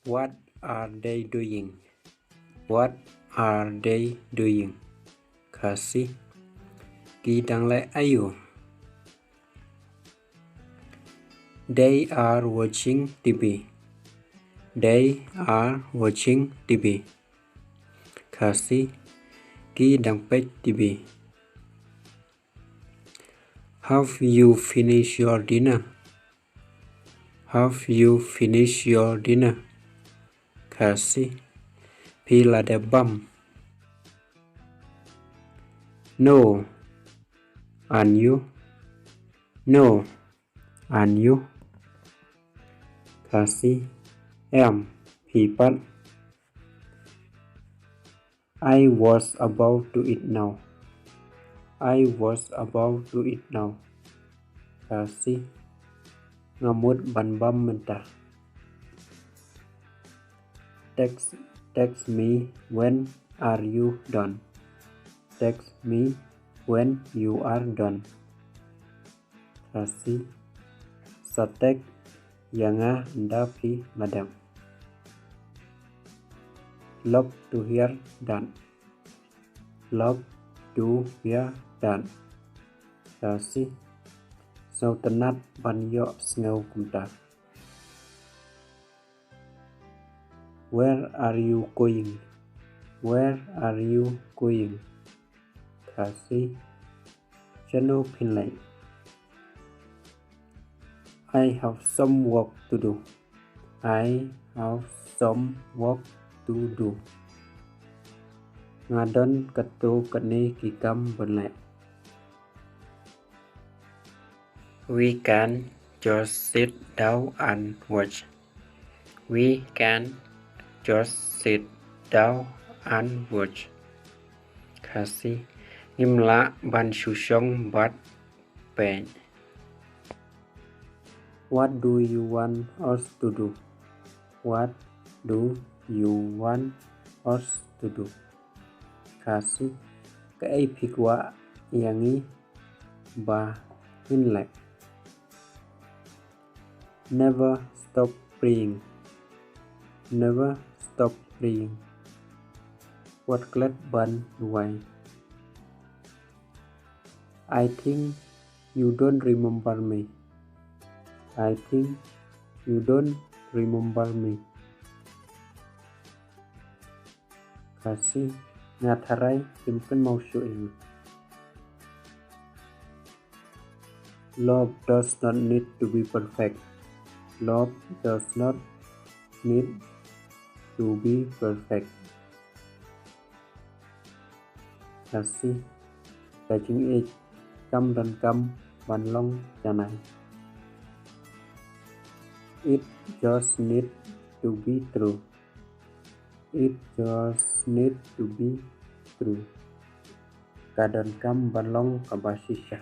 What are they doing? What are they doing? Khasi. Kỳ đang lại ayu. They are watching TV. They are watching TV. Khasi. Kỳ đang peit TV. Have you finished your dinner? Have you finished your dinner? Khasi. Pila de bum. No. And you? No. And you? Khasi. People. I was about to eat now. I was about to eat now. Khasi. Ngamut ban bam mentah. Text me when are you done. Text me when you are done. Khasi. Satek yanga ndapi madam. Love to hear that. Love to hear that. Khasi. Sau tenat ban yo sngau kumta. Where are you going? Where are you going? Khasi. Chano phinlay. I have some work to do. I have some work to do. Ngadon ketu kene kikam benlek. We can just sit down and watch. We can just sit down and watch. Khasi. Ngimla ban susong bat pen. What do you want us to do? What do you want us to do? Khasi. Cái phikwa yangi ba hinlek. Never stop praying. Never stop praying. What glad ban duai. I think you don't remember me. I think you don't remember me. Khasi. Ngatharai simpen mau syu'ing. Love does not need to be perfect. Love does not need to be perfect. Khasi. Kajing ich kam dan kam ban long janai. It just need to be true. It just need to be true. Kadan kam ban long kabasisha.